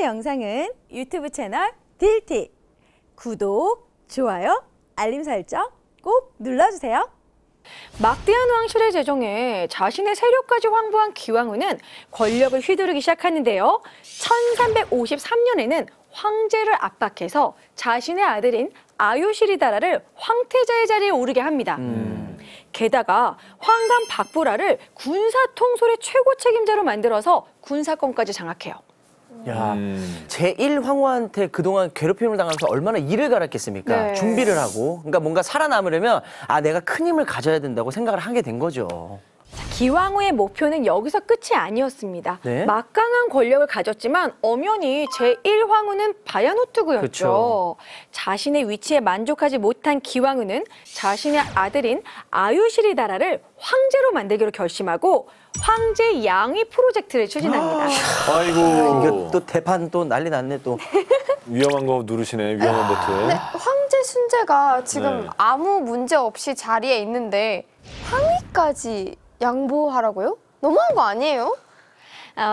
영상은 유튜브 채널 딜티 구독, 좋아요, 알림 설정 꼭 눌러주세요. 막대한 왕실의 재정에 자신의 세력까지 황보한 기왕후는 권력을 휘두르기 시작하는데요. 1353년에는 황제를 압박해서 자신의 아들인 아유시리다라를 황태자의 자리에 오르게 합니다. 게다가 황감 박보라를 군사통솔의 최고 책임자로 만들어서 군사권까지 장악해요. 야, 제1황후한테 그동안 괴롭힘을 당하면서 얼마나 이를 갈았겠습니까? 네. 준비를 하고. 그러니까 뭔가 살아남으려면 내가 큰 힘을 가져야 된다고 생각을 하게 된 거죠. 기왕후의 목표는 여기서 끝이 아니었습니다. 네? 막강한 권력을 가졌지만 엄연히 제1황후는 바야누투구였죠. 그쵸. 자신의 위치에 만족하지 못한 기왕후는 자신의 아들인 아유시리다라를 황제로 만들기로 결심하고 황제 양위 프로젝트를 추진합니다. 아이고. 이거 또 대판 또 난리 났네 또. 위험한 거 누르시네, 위험한 버튼. 네, 황제 순제가 지금 네. 아무 문제 없이 자리에 있는데 황위까지 양보하라고요? 너무한 거 아니에요?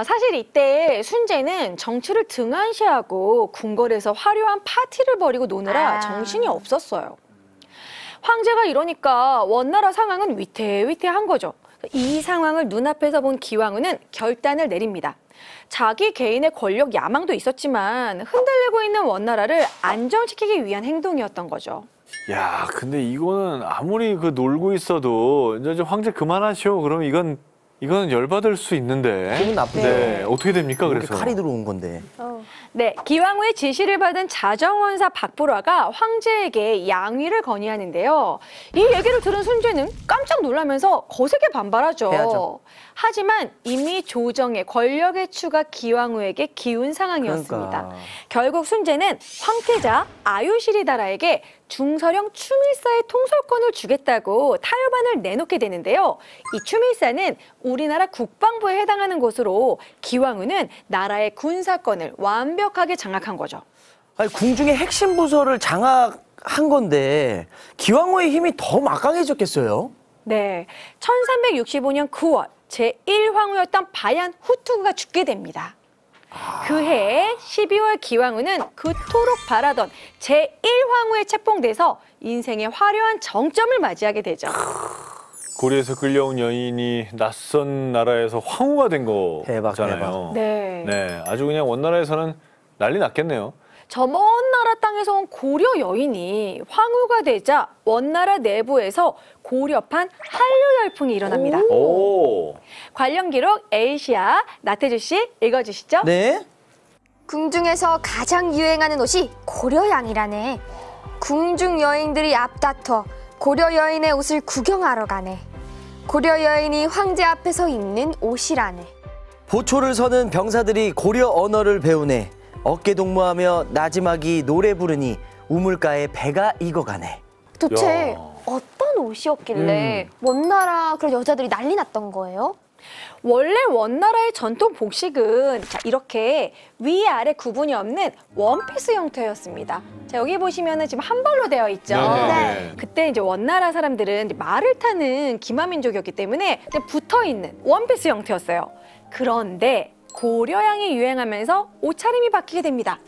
사실 이때 순제는 정치를 등한시하고 궁궐에서 화려한 파티를 벌이고 노느라 정신이 없었어요. 황제가 이러니까 원나라 상황은 위태위태한 거죠. 이 상황을 눈앞에서 본 기왕후는 결단을 내립니다. 자기 개인의 권력 야망도 있었지만 흔들리고 있는 원나라를 안정시키기 위한 행동이었던 거죠. 야, 근데 이거는 아무리 놀고 있어도 이제 황제 그만하시오. 그러면 이건 열받을 수 있는데. 기분 나쁘죠. 네, 어떻게 됩니까? 이렇게 그래서 칼이 들어온 건데. 네, 기왕후의 지시를 받은 자정원사 박보라가 황제에게 양위를 건의하는데요. 이 얘기를 들은 순제는 깜짝 놀라면서 거세게 반발하죠. 해야죠. 하지만 이미 조정의 권력의 추가 기왕후에게 기운 상황이었습니다. 그러니까. 결국 순제는 황태자 아유시리다라에게 중서령 추밀사의 통솔권을 주겠다고 타협안을 내놓게 되는데요. 이 추밀사는 우리나라 국방부에 해당하는 곳으로 기왕후는 나라의 군사권을 완벽하게 장악한 거죠. 아니, 궁중의 핵심 부서를 장악한 건데 기왕후의 힘이 더 막강해졌겠어요? 네, 1365년 9월 제1황후였던 바얀 후투구가 죽게 됩니다. 그해 12월 기왕후는 그토록 바라던 제1황후에 책봉돼서 인생의 화려한 정점을 맞이하게 되죠. 고려에서 끌려온 여인이 낯선 나라에서 황후가 된 대박, 거잖아요. 네. 네, 아주 그냥 원나라에서는 난리 났겠네요. 저 먼 나라 땅에서 온 고려 여인이 황후가 되자 원나라 내부에서 고려판 한류 열풍이 일어납니다. 오. 관련 기록 에이시아 나태주 씨 읽어주시죠. 네. 궁중에서 가장 유행하는 옷이 고려양이라네. 궁중 여인들이 앞다퉈 고려 여인의 옷을 구경하러 가네. 고려 여인이 황제 앞에서 입는 옷이라네. 보초를 서는 병사들이 고려 언어를 배우네. 어깨 동무하며 나지막이 노래 부르니 우물가에 배가 익어가네. 도대체 야. 어떤 옷이었길래 원나라 그런 여자들이 난리 났던 거예요? 원래 원나라의 전통 복식은 이렇게 위아래 구분이 없는 원피스 형태였습니다. 자, 여기 보시면은 지금 한 벌로 되어 있죠. 네. 그때 이제 원나라 사람들은 이제 말을 타는 기마민족이었기 때문에 그냥 붙어 있는 원피스 형태였어요. 그런데 고려양이 유행하면서 옷차림이 바뀌게 됩니다.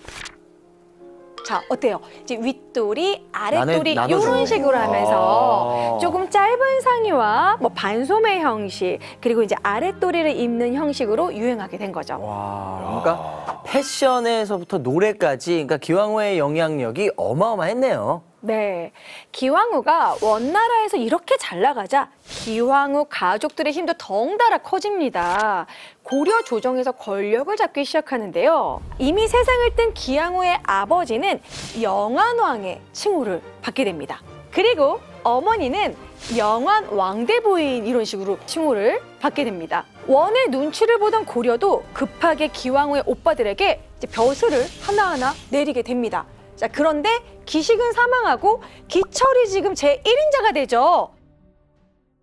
자, 어때요? 이제 윗돌이, 아랫돌이 나눠주네. 이런 식으로 하면서 아. 조금 짧은 상의와 뭐 반소매 형식, 그리고 이제 아랫도리를 입는 형식으로 유행하게 된 거죠. 와, 그러니까 패션에서부터 노래까지, 그러니까 기왕후의 영향력이 어마어마했네요. 네, 기왕후가 원나라에서 이렇게 잘 나가자 기왕후 가족들의 힘도 덩달아 커집니다. 고려 조정에서 권력을 잡기 시작하는데요. 이미 세상을 뜬 기왕후의 아버지는 영안왕의 칭호를 받게 됩니다. 그리고 어머니는 영안 왕대부인 이런 식으로 칭호를 받게 됩니다. 원의 눈치를 보던 고려도 급하게 기왕후의 오빠들에게 이제 벼슬을 하나하나 내리게 됩니다. 자, 그런데 기식은 사망하고 기철이 지금 제1인자가 되죠.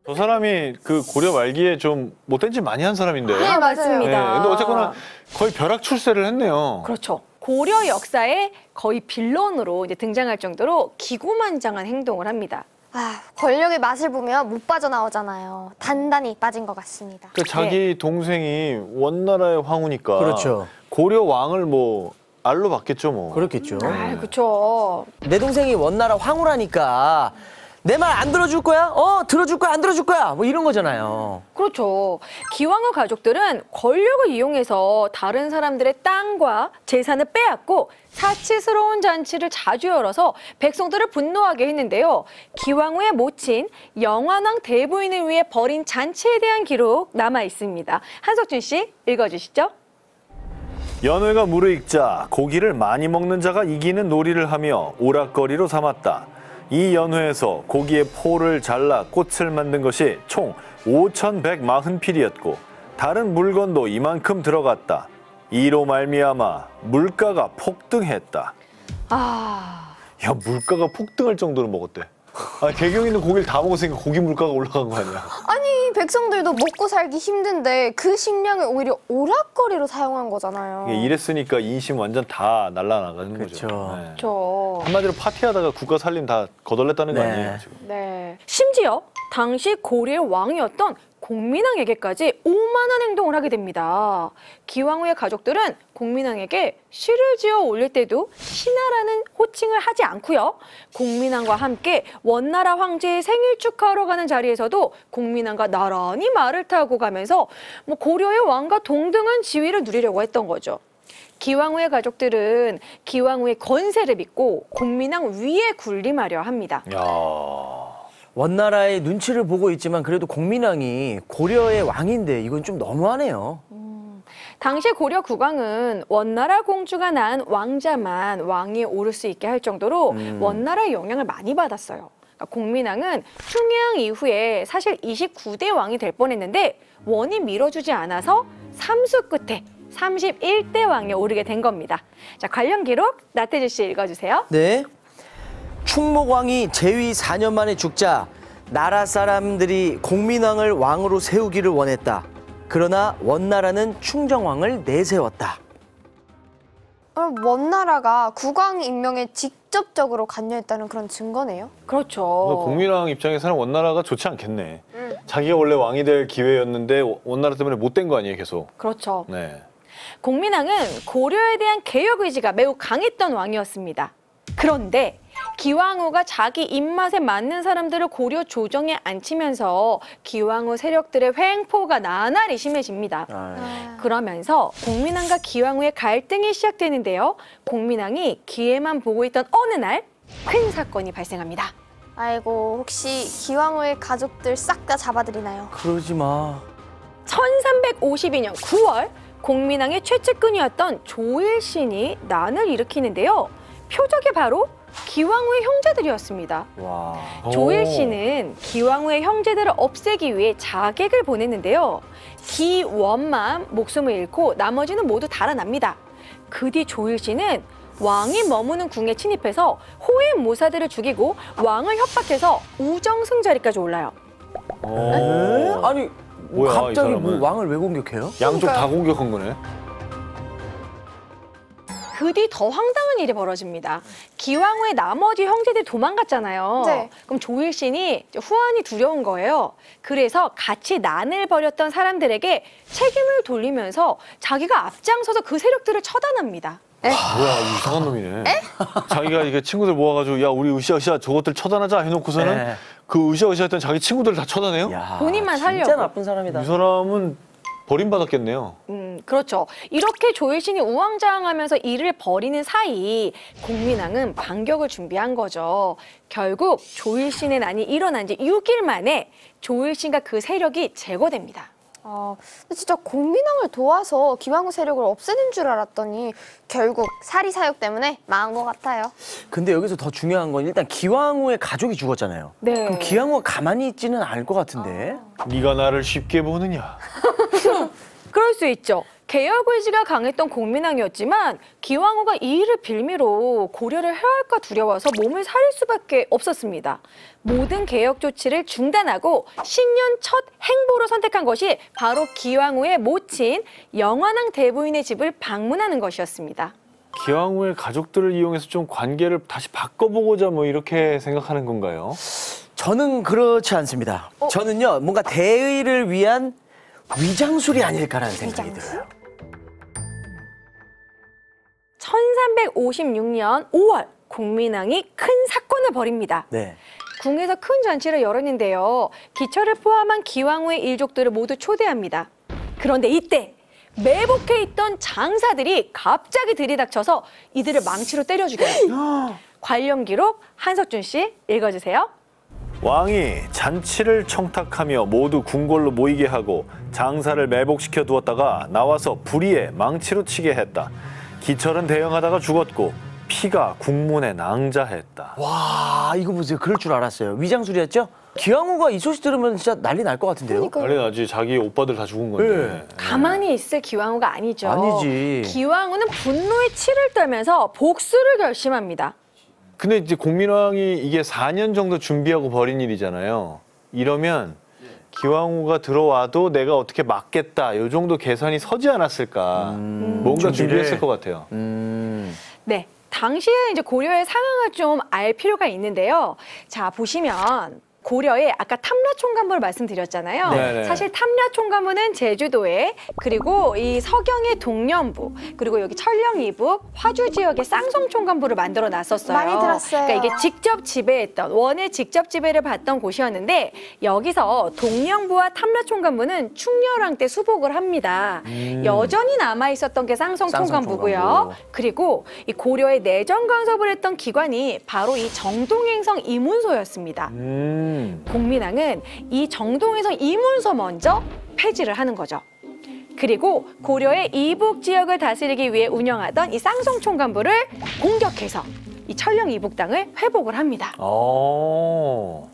저 사람이 고려 말기에 좀 못된 짓 많이 한 사람인데. 네, 맞습니다. 근데 어쨌거나 거의 벼락 출세를 했네요. 그렇죠. 고려 역사에 거의 빌런으로 이제 등장할 정도로 기고만장한 행동을 합니다. 권력의 맛을 보면 못 빠져나오잖아요. 단단히 빠진 것 같습니다. 자기 동생이 원나라의 황후니까. 그렇죠. 고려 왕을 뭐 알로 받겠죠 뭐. 그렇겠죠. 아, 그렇죠. 내 동생이 원나라 황후라니까 내 말 안 들어줄 거야? 들어줄 거야? 안 들어줄 거야? 뭐 이런 거잖아요. 그렇죠. 기왕후 가족들은 권력을 이용해서 다른 사람들의 땅과 재산을 빼앗고 사치스러운 잔치를 자주 열어서 백성들을 분노하게 했는데요. 기왕후의 모친 영환왕 대부인을 위해 벌인 잔치에 대한 기록 남아 있습니다. 한석준 씨 읽어주시죠. 연회가 무르익자 고기를 많이 먹는 자가 이기는 놀이를 하며 오락거리로 삼았다. 이 연회에서 고기의 포를 잘라 꽃을 만든 것이 총 5,140필이었고 다른 물건도 이만큼 들어갔다. 이로 말미암아 물가가 폭등했다. 아, 야, 물가가 폭등할 정도로 먹었대. 개경 있는 고기를 다 먹었으니까 고기 물가가 올라간 거 아니야? 아니 백성들도 먹고 살기 힘든데 그 식량을 오히려 오락거리로 사용한 거잖아요. 이게 이랬으니까 인심 완전 다 날라나가는 그렇죠. 거죠. 네. 그렇죠. 한마디로 파티하다가 국가 살림 다 거덜냈다는 거 네. 아니에요 지금? 네. 심지어 당시 고려의 왕이었던 공민왕에게까지 오만한 행동을 하게 됩니다. 기왕후의 가족들은 공민왕에게 시를 지어 올릴 때도 신하라는 호칭을 하지 않고요. 공민왕과 함께 원나라 황제의 생일 축하하러 가는 자리에서도 공민왕과 나란히 말을 타고 가면서 뭐 고려의 왕과 동등한 지위를 누리려고 했던 거죠. 기왕후의 가족들은 기왕후의 건세를 믿고 공민왕 위에 군림하려 합니다. 야. 원나라의 눈치를 보고 있지만 그래도 공민왕이 고려의 왕인데 이건 좀 너무하네요. 당시 고려 국왕은 원나라 공주가 낳은 왕자만 왕위에 오를 수 있게 할 정도로 원나라의 영향을 많이 받았어요. 그러니까 공민왕은 흉양 이후에 사실 29대 왕이 될 뻔했는데 원이 밀어주지 않아서 삼수 끝에 31대 왕에 오르게 된 겁니다. 자, 관련 기록 나태주 씨 읽어주세요. 네. 충목왕이 재위 4년 만에 죽자 나라 사람들이 공민왕을 왕으로 세우기를 원했다. 그러나 원나라는 충정왕을 내세웠다. 원나라가 국왕 임명에 직접적으로 관여했다는 그런 증거네요. 그렇죠. 공민왕 입장에서는 원나라가 좋지 않겠네. 자기가 원래 왕이 될 기회였는데 원나라 때문에 못 된 거 아니에요 계속. 그렇죠. 네. 공민왕은 고려에 대한 개혁 의지가 매우 강했던 왕이었습니다. 그런데 기왕후가 자기 입맛에 맞는 사람들을 고려 조정에 앉히면서 기왕후 세력들의 횡포가 나날이 심해집니다. 그러면서 공민왕과 기왕후의 갈등이 시작되는데요. 공민왕이 기회만 보고 있던 어느 날 큰 사건이 발생합니다. 아이고 혹시 기왕후의 가족들 싹 다 잡아들이나요? 그러지 마. 1352년 9월 공민왕의 최측근이었던 조일신이 난을 일으키는데요. 표적이 바로 기왕후의 형제들이었습니다. 와. 조일신은 기왕후의 형제들을 없애기 위해 자객을 보냈는데요. 기원만 목숨을 잃고 나머지는 모두 달아납니다. 그 뒤 조일신은 왕이 머무는 궁에 침입해서 호위 모사들을 죽이고 왕을 협박해서 우정승자리까지 올라요. 아니 뭐야, 갑자기 이 사람은. 뭐 왕을 왜 공격해요? 양쪽 다 공격한 거네. 그 뒤 더 황당한 일이 벌어집니다. 기왕후의 나머지 형제들이 도망갔잖아요. 네. 그럼 조일신이 후환이 두려운 거예요. 그래서 같이 난을 벌였던 사람들에게 책임을 돌리면서 자기가 앞장서서 그 세력들을 처단합니다. 뭐야 이상한 놈이네. 자기가 이게 친구들 모아가지고 야 우리 으쌰으쌰 저것들 처단하자 해놓고서는 네. 그 으쌰으쌰 했던 자기 친구들 다 처단해요? 야, 본인만 살려고. 진짜 나쁜 사람이다. 이 사람은 버림받았겠네요. 그렇죠. 이렇게 조일신이 우왕좌왕하면서 일을 벌이는 사이 공민왕은 반격을 준비한 거죠. 결국 조일신의 난이 일어난 지 6일 만에 조일신과 그 세력이 제거됩니다. 근데 진짜 공민왕을 도와서 기왕후 세력을 없애는 줄 알았더니 결국 사리사욕 때문에 망한 것 같아요. 근데 여기서 더 중요한 건 일단 기왕후의 가족이 죽었잖아요. 네. 그럼 기왕후가 가만히 있지는 않을 것 같은데. 네가 나를 쉽게 보느냐. 그럴 수 있죠. 개혁 의지가 강했던 공민왕이었지만 기왕후가 이 일을 빌미로 고려를 해할까 두려워서 몸을 사릴 수밖에 없었습니다. 모든 개혁 조치를 중단하고 신년 첫 행보로 선택한 것이 바로 기왕후의 모친 영환왕 대부인의 집을 방문하는 것이었습니다. 기왕후의 가족들을 이용해서 좀 관계를 다시 바꿔보고자 뭐 이렇게 생각하는 건가요? 저는 그렇지 않습니다. 저는요 뭔가 대의를 위한 위장술이 아닐까라는 생각이 들어요. 1356년 5월 공민왕이 큰 사건을 벌입니다. 네. 궁에서 큰 잔치를 열었는데요. 기철을 포함한 기왕후의 일족들을 모두 초대합니다. 그런데 이때 매복해 있던 장사들이 갑자기 들이닥쳐서 이들을 망치로 때려 죽여요. 관련 기록 한석준 씨 읽어주세요. 왕이 잔치를 청탁하며 모두 궁궐로 모이게 하고 장사를 매복시켜 두었다가 나와서 불의에 망치로 치게 했다. 기철은 대응하다가 죽었고 피가 국문에 낭자했다. 와, 이거 보세요. 그럴 줄 알았어요. 위장술이었죠? 기왕후가 이 소식 들으면 진짜 난리 날 것 같은데요? 난리 나지. 자기 오빠들 다 죽은 건데. 네. 가만히 있을 기왕후가 아니죠. 아니지. 기왕후는 분노의 치를 떨면서 복수를 결심합니다. 근데 이제 공민왕이 이게 4년 정도 준비하고 벌인 일이잖아요. 이러면 기왕후가 들어와도 내가 어떻게 막겠다. 이 정도 계산이 서지 않았을까. 뭔가 준비를. 준비했을 것 같아요. 네. 당시에 이제 고려의 상황을 좀 알 필요가 있는데요. 자, 보시면 고려에 아까 탐라총관부를 말씀드렸잖아요. 네네. 사실 탐라총관부는 제주도에 그리고 이 서경의 동년부 그리고 여기 천령 이북 화주 지역의 쌍송총관부를 만들어 놨었어요. 많이 들었어요. 그러니까 이게 직접 지배했던 원의 직접 지배를 받던 곳이었는데 여기서 동령부와 탐라총관부는 충렬왕 때 수복을 합니다. 여전히 남아 있었던 게 쌍송총관부고요. 쌍송총관부. 그리고 이 고려의 내정 간섭을 했던 기관이 바로 이 정동행성 이문소였습니다. 공민왕은 이 정동에서 이문서 먼저 폐지를 하는 거죠. 그리고 고려의 이북 지역을 다스리기 위해 운영하던 이 쌍송총관부를 공격해서 이 천령 이북 땅을 회복을 합니다.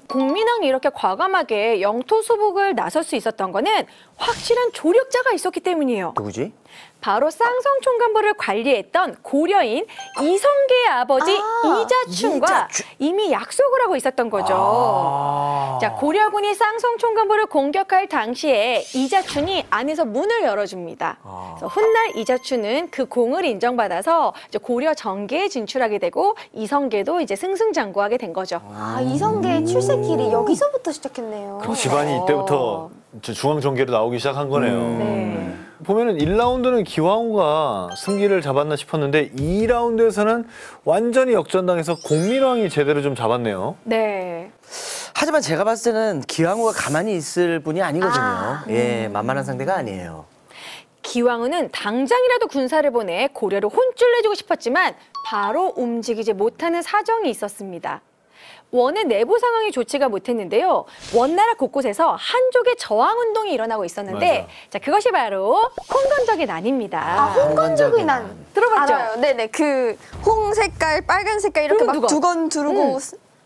공민왕이 이렇게 과감하게 영토 수복을 나설 수 있었던 거는 확실한 조력자가 있었기 때문이에요. 누구지? 바로 쌍송총관부를 관리했던 고려인 이성계의 아버지 이자춘과 이자춘. 이미 약속을 하고 있었던 거죠. 자, 고려군이 쌍송총관부를 공격할 당시에 이자춘이 안에서 문을 열어줍니다. 그래서 훗날 이자춘은 그 공을 인정받아서 이제 고려 정계에 진출하게 되고 이성계도 이제 승승장구하게 된 거죠. 아, 이성계의 출세길이 여기서부터 시작했네요. 그렇죠. 집안이 이때부터 중앙정계로 나오기 시작한 거네요. 네. 보면은 1라운드는 기왕후가 승기를 잡았나 싶었는데 2라운드에서는 완전히 역전당해서 공민왕이 제대로 좀 잡았네요. 네. 하지만 제가 봤을 때는 기왕후가 가만히 있을 분이 아니거든요. 예, 만만한 상대가 아니에요. 기왕후는 당장이라도 군사를 보내 고려를 혼쭐 내주고 싶었지만 바로 움직이지 못하는 사정이 있었습니다. 원의 내부 상황이 좋지가 못했는데요. 원나라 곳곳에서 한족의 저항운동이 일어나고 있었는데 자, 그것이 바로 홍건적의 난입니다. 아, 홍건적의 난. 들어봤죠? 알아요. 네네. 그 홍 색깔, 빨간 색깔 이렇게 막 두건 두르고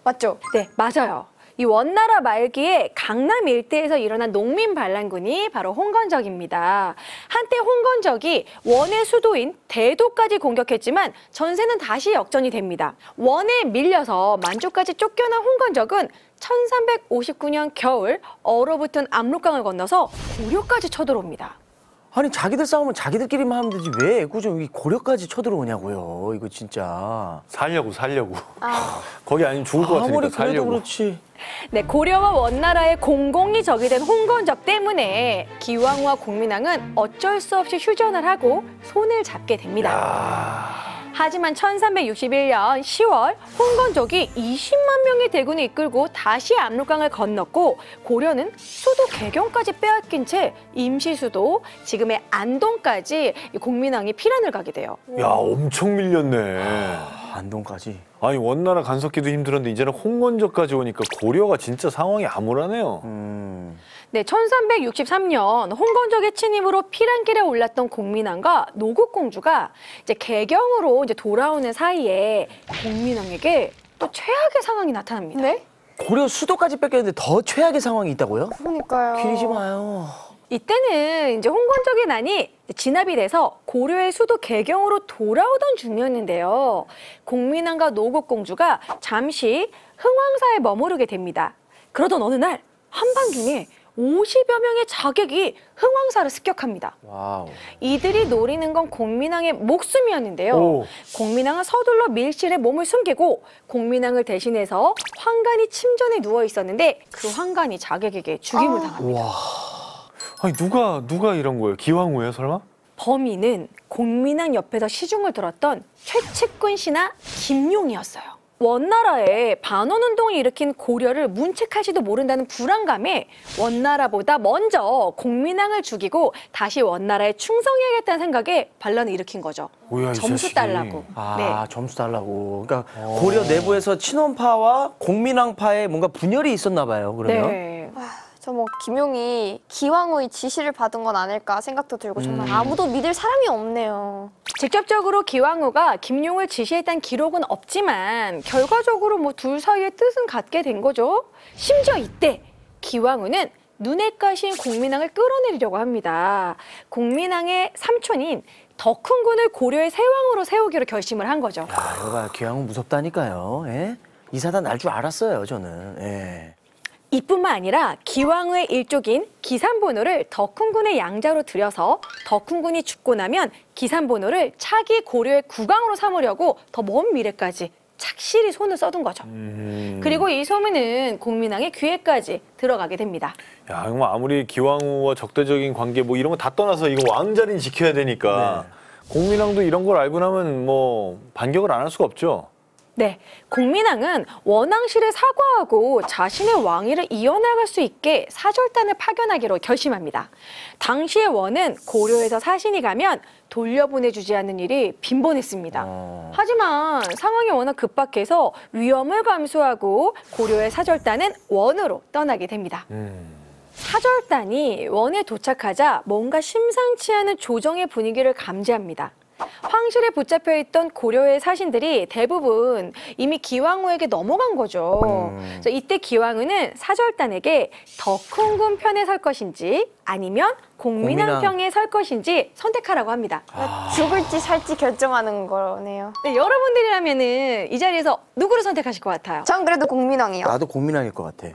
맞죠? 네, 맞아요. 이 원나라 말기에 강남 일대에서 일어난 농민 반란군이 바로 홍건적입니다. 한때 홍건적이 원의 수도인 대도까지 공격했지만 전세는 다시 역전이 됩니다. 원에 밀려서 만주까지 쫓겨난 홍건적은 1359년 겨울 얼어붙은 압록강을 건너서 고려까지 쳐들어옵니다. 아니, 자기들 싸우면 자기들끼리만 하면 되지 왜 애꿎은 이 고려까지 쳐들어오냐고요. 이거 진짜. 살려고. 거기 아니면 죽을 것 같으니까 아무리 그래도 살려고. 그렇지. 네, 고려와 원나라의 공공이 적이 된 홍건적 때문에 기왕후와 공민왕은 어쩔 수 없이 휴전을 하고 손을 잡게 됩니다. 하지만 1361년 10월 홍건적이 20만 명의 대군을 이끌고 다시 압록강을 건넜고 고려는 수도 개경까지 빼앗긴 채 임시수도 지금의 안동까지 공민왕이 피란을 가게 돼요. 야, 엄청 밀렸네. 안동까지. 아니, 원나라 간섭기도 힘들었는데 이제는 홍건적까지 오니까 고려가 진짜 상황이 암울하네요. 네, 1363년 홍건적의 침입으로 피란길에 올랐던 공민왕과 노국공주가 이제 개경으로 이제 돌아오는 사이에 공민왕에게 또 최악의 상황이 나타납니다. 네? 고려 수도까지 뺏겼는데 더 최악의 상황이 있다고요? 그러니까요. 길이지 마요. 이때는 이제 홍건적의 난이 진압이 돼서 고려의 수도 개경으로 돌아오던 중이었는데요. 공민왕과 노국공주가 잠시 흥왕사에 머무르게 됩니다. 그러던 어느 날 한밤중에 50여 명의 자객이 흥왕사를 습격합니다. 와우. 이들이 노리는 건 공민왕의 목숨이었는데요. 오. 공민왕은 서둘러 밀실에 몸을 숨기고 공민왕을 대신해서 환관이 침전에 누워 있었는데 그 환관이 자객에게 죽임을 당합니다. 아니, 누가 이런 거예요? 기왕후예요, 설마? 범인은 공민왕 옆에서 시중을 들었던 최측근 신하 김용이었어요. 원나라에 반원운동을 일으킨 고려를 문책할지도 모른다는 불안감에 원나라보다 먼저 공민왕을 죽이고 다시 원나라에 충성해야겠다는 생각에 반란을 일으킨 거죠. 뭐야, 이 점수 자식이. 달라고. 아, 점수 달라고. 그러니까 고려 내부에서 친원파와 공민왕파에 뭔가 분열이 있었나 봐요. 그러면. 네. 저 뭐 김용이 기왕후의 지시를 받은 건 아닐까 생각도 들고 정말 아무도 믿을 사람이 없네요. 직접적으로 기왕후가 김용을 지시했다는 기록은 없지만 결과적으로 뭐 둘 사이의 뜻은 같게 된 거죠. 심지어 이때 기왕후는 눈에 까신 공민왕을 끌어내리려고 합니다. 공민왕의 삼촌인 덕훈군을 고려의 세왕으로 세우기로 결심을 한 거죠. 야, 이거 봐. 기왕은 무섭다니까요. 예? 이 사단 날 줄 알았어요, 저는. 예. 이뿐만 아니라 기왕후의 일족인 기산본호를 덕훈군의 양자로 들여서 덕훈군이 죽고 나면 기산본호를 차기 고려의 국왕으로 삼으려고 더 먼 미래까지 착실히 손을 써둔 거죠. 그리고 이 소문은 공민왕의 귀에까지 들어가게 됩니다. 야, 이거 뭐 아무리 기왕후와 적대적인 관계 뭐 이런 거 다 떠나서 이거 왕자리는 지켜야 되니까 공민왕도 이런 걸 알고 나면 뭐 반격을 안 할 수가 없죠. 네, 공민왕은 원왕실에 사과하고 자신의 왕위를 이어나갈 수 있게 사절단을 파견하기로 결심합니다. 당시의 원은 고려에서 사신이 가면 돌려보내주지 않는 일이 빈번했습니다. 하지만 상황이 워낙 급박해서 위험을 감수하고 고려의 사절단은 원으로 떠나게 됩니다. 사절단이 원에 도착하자 뭔가 심상치 않은 조정의 분위기를 감지합니다. 황실에 붙잡혀 있던 고려의 사신들이 대부분 이미 기왕후에게 넘어간 거죠. 그래서 이때 기왕후는 사절단에게 덕훈군 편에 설 것인지 아니면 공민왕 편에 설 것인지 선택하라고 합니다. 죽을지 살지 결정하는 거네요. 네, 여러분들이라면은 이 자리에서 누구를 선택하실 것 같아요? 전 그래도 공민왕이요. 나도 공민왕일 것 같아.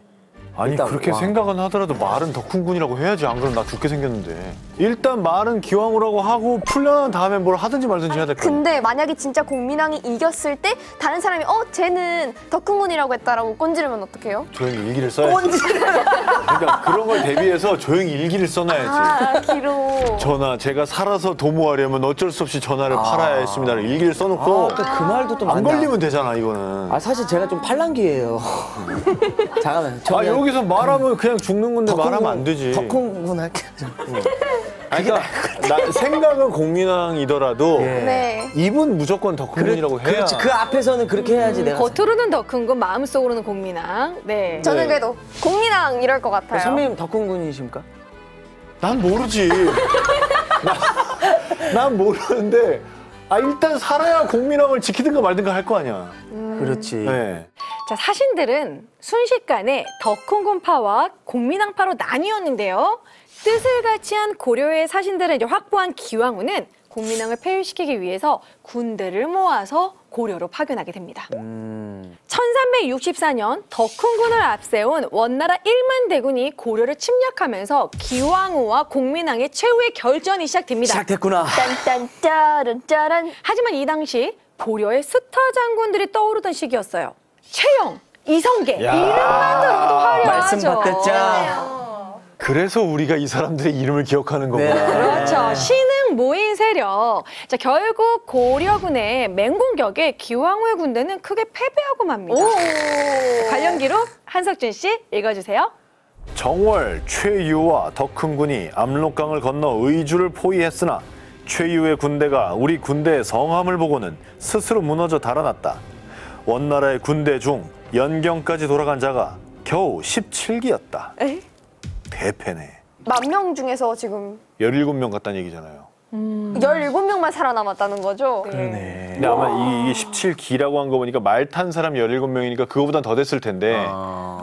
아니 일단 그렇게 왕. 생각은 하더라도 말은 덕훈군이라고 해야지. 안 그러면 나 죽게 생겼는데. 일단 말은 기왕후라고 하고 풀려난 다음에 뭘 하든지 말든지 해야 될 거 아니야. 근데 만약에 진짜 공민왕이 이겼을 때 다른 사람이 쟤는 덕훈군이라고 했다라고 꼰지르면 어떡해요? 조용히 일기를 써야지. 그러니까 그런 걸 대비해서 조용히 일기를 써놔야지. 기로. 전하, 제가 살아서 도모하려면 어쩔 수 없이 전하를 팔아야 했습니다를 일기를 써놓고 또 그 말도 또 안 맞나? 걸리면 되잖아 이거는. 아, 사실 제가 좀 팔랑귀예요. 잠깐만. 아, 여기서 말하면 그냥 죽는 건데 말하면 안 되지. 덕훈군 할게. 아니, 그러니까 나 생각은 공민왕이더라도 예. 네. 입은 무조건 덕훈군이라고 해야. 그렇지. 그 앞에서는 그렇게 해야지 내가. 겉으로는 덕훈군, 마음속으로는 공민왕. 네. 저는 그래도 공민왕 이럴 것 같아요. 선배님 덕훈군이십니까? 난 모르지. 난 모르는데 일단 살아야 공민왕을 지키든가 말든가 할 거 아니야. 그렇지. 네. 자, 사신들은 순식간에 덕훈군파와 공민왕파로 나뉘었는데요. 뜻을 같이 한 고려의 사신들을 이제 확보한 기왕후는 공민왕을 폐위시키기 위해서 군대를 모아서 고려로 파견하게 됩니다. 1364년 덕훈군을 앞세운 원나라 1만 대군이 고려를 침략하면서 기왕후와 공민왕의 최후의 결전이 시작됩니다. 시작됐구나. 딴딴짜란짜란. 하지만 이 당시 고려의 스타 장군들이 떠오르던 시기였어요. 최영, 이성계, 야. 이름만 들어도 화려하죠. 말씀 받겠자. 그래서 우리가 이 사람들의 이름을 기억하는 거구나. 네. 그렇죠. 신흥 모인 세력. 자, 결국 고려군의 맹공격에 기왕후의 군대는 크게 패배하고 맙니다. 관련 기록 한석준 씨 읽어주세요. 정월 최유와 덕훈군이 압록강을 건너 의주를 포위했으나 최유의 군대가 우리 군대의 성함을 보고는 스스로 무너져 달아났다. 원나라의 군대 중 연경까지 돌아간 자가 겨우 17기였다. 에이? 대패네. 10,000명 중에서 지금 17명 같다는 얘기잖아요. 17명만 살아남았다는 거죠? 그러네. 근데 아마 이게 17기라고 한 거 보니까 말 탄 사람 17명이니까 그거보단 더 됐을 텐데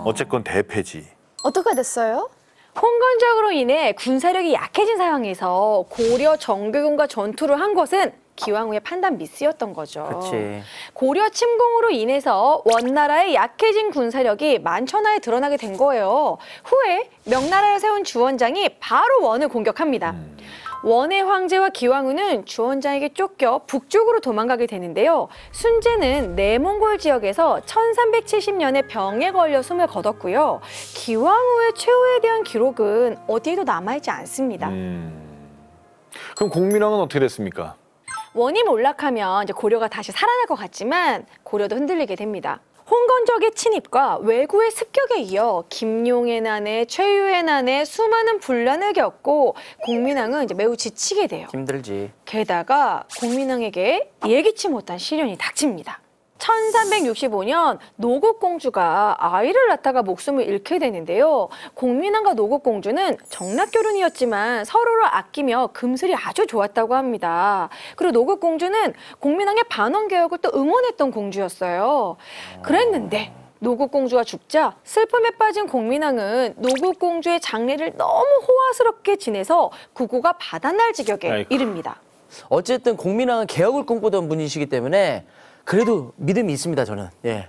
어쨌건 대패지. 어떻게 됐어요? 홍건적으로 인해 군사력이 약해진 상황에서 고려 정규군과 전투를 한 것은 기왕후의 판단 미스였던 거죠. 그렇지. 고려 침공으로 인해서 원나라의 약해진 군사력이 만천하에 드러나게 된 거예요. 후에 명나라를 세운 주원장이 바로 원을 공격합니다. 원의 황제와 기왕후는 주원장에게 쫓겨 북쪽으로 도망가게 되는데요. 순제는 내몽골 지역에서 1370년에 병에 걸려 숨을 거뒀고요. 기왕후의 최후에 대한 기록은 어디에도 남아있지 않습니다. 그럼 공민왕은 어떻게 됐습니까? 원이 몰락하면 이제 고려가 다시 살아날 것 같지만 고려도 흔들리게 됩니다. 홍건적의 침입과 왜구의 습격에 이어 김용의 난에 최유의 난에 수많은 분란을 겪고 공민왕은 이제 매우 지치게 돼요. 힘들지. 게다가 공민왕에게 예기치 못한 시련이 닥칩니다. 1365년 노국공주가 아이를 낳다가 목숨을 잃게 되는데요. 공민왕과 노국공주는 정락결혼이었지만 서로를 아끼며 금슬이 아주 좋았다고 합니다. 그리고 노국공주는 공민왕의 반원개혁을 또 응원했던 공주였어요. 그랬는데 노국공주가 죽자 슬픔에 빠진 공민왕은 노국공주의 장례를 너무 호화스럽게 지내서 구고가 바다날 지경에 아이고. 이릅니다. 어쨌든 공민왕은 개혁을 꿈꾸던 분이시기 때문에 그래도 믿음이 있습니다, 저는. 예.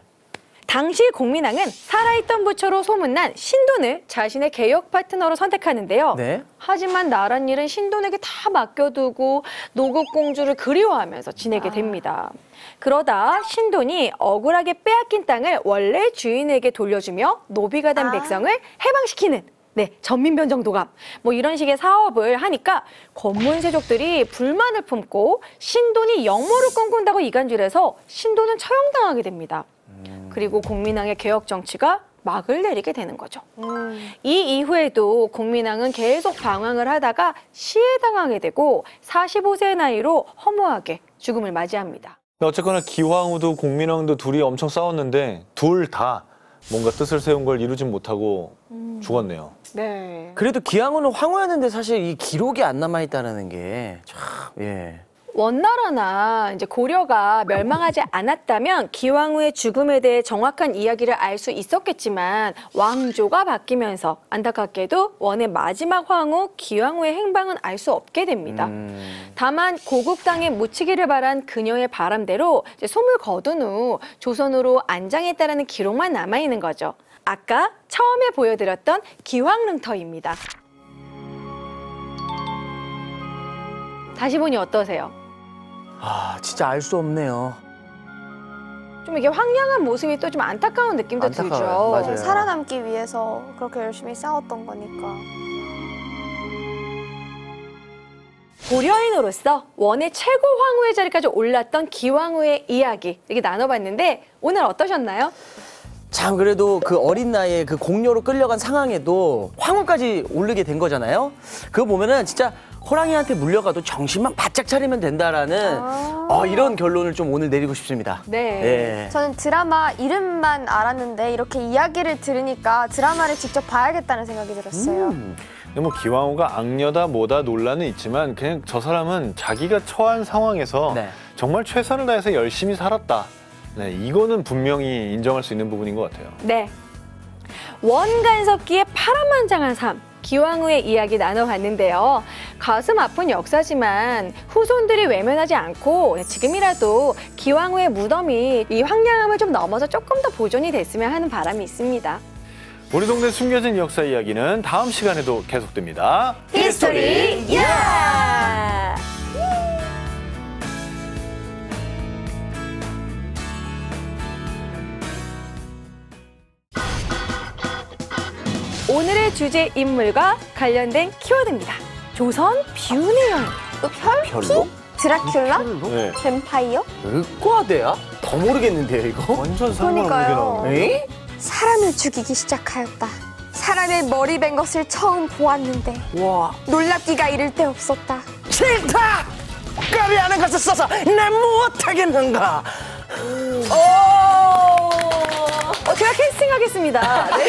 당시 공민왕은 살아있던 부처로 소문난 신돈을 자신의 개혁 파트너로 선택하는데요. 네. 하지만 나란 일은 신돈에게 다 맡겨두고 노국공주를 그리워하면서 지내게 됩니다. 그러다 신돈이 억울하게 빼앗긴 땅을 원래 주인에게 돌려주며 노비가 된 백성을 해방시키는 전민변정도감 뭐 이런 식의 사업을 하니까 권문세족들이 불만을 품고 신돈이 역모를 꿈꾼다고 이간질해서 신돈은 처형당하게 됩니다. 그리고 공민왕의 개혁 정치가 막을 내리게 되는 거죠. 이 이후에도 공민왕은 계속 방황을 하다가 시해당하게 되고 45세의 나이로 허무하게 죽음을 맞이합니다. 어쨌거나 기황후도 공민왕도 둘이 엄청 싸웠는데 둘 다 뭔가 뜻을 세운 걸 이루진 못하고 죽었네요. 네. 그래도 기왕후는 황후였는데 사실 이 기록이 안 남아있다는 게 참, 예. 원나라나 이제 고려가 멸망하지 않았다면 기왕후의 죽음에 대해 정확한 이야기를 알 수 있었겠지만 왕조가 바뀌면서 안타깝게도 원의 마지막 황후 기왕후의 행방은 알 수 없게 됩니다. 다만 고국 땅에 묻히기를 바란 그녀의 바람대로 이제 숨을 거둔 후 조선으로 안장했다라는 기록만 남아 있는 거죠. 아까 처음에 보여드렸던 기황릉터입니다. 다시 보니 어떠세요? 아, 진짜 알 수 없네요. 좀 이게 황량한 모습이 또 좀 안타까운 느낌도 안타까워요. 들죠. 맞아요. 살아남기 위해서 그렇게 열심히 싸웠던 거니까. 고려인으로서 원의 최고 황후의 자리까지 올랐던 기왕후의 이야기 이렇게 나눠봤는데 오늘 어떠셨나요? 참 그래도 그 어린 나이에 그 공녀로 끌려간 상황에도 황후까지 오르게 된 거잖아요. 그거 보면은 진짜 호랑이한테 물려가도 정신만 바짝 차리면 된다라는 이런 결론을 좀 오늘 내리고 싶습니다. 네. 예. 저는 드라마 이름만 알았는데 이렇게 이야기를 들으니까 드라마를 직접 봐야겠다는 생각이 들었어요. 근데 뭐 기황후가 악녀다 뭐다 논란은 있지만 그냥 저 사람은 자기가 처한 상황에서 네. 정말 최선을 다해서 열심히 살았다. 네, 이거는 분명히 인정할 수 있는 부분인 것 같아요. 네. 원간섭기의 파란만장한 삶. 기왕후의 이야기 나눠봤는데요. 가슴 아픈 역사지만 후손들이 외면하지 않고 지금이라도 기왕후의 무덤이 이 황량함을 좀 넘어서 조금 더 보존이 됐으면 하는 바람이 있습니다. 우리 동네 숨겨진 역사 이야기는 다음 시간에도 계속됩니다. 히스토리 야! 오늘의 주제 인물과 관련된 키워드입니다. 조선 비운의 여인. 별로? 드라큘라? 네. 뱀파이어? 의과대야? 더 모르겠는데요, 이거? 완전 상관없는 게 그러니까요. 나오네. 에이? 사람을 죽이기 시작하였다. 사람의 머리 벤 것을 처음 보았는데 와. 놀랍기가 이를 데 없었다. 싫다! 까리 하는 것을 써서 내 못하겠는가? 제가 캐스팅하겠습니다. 네.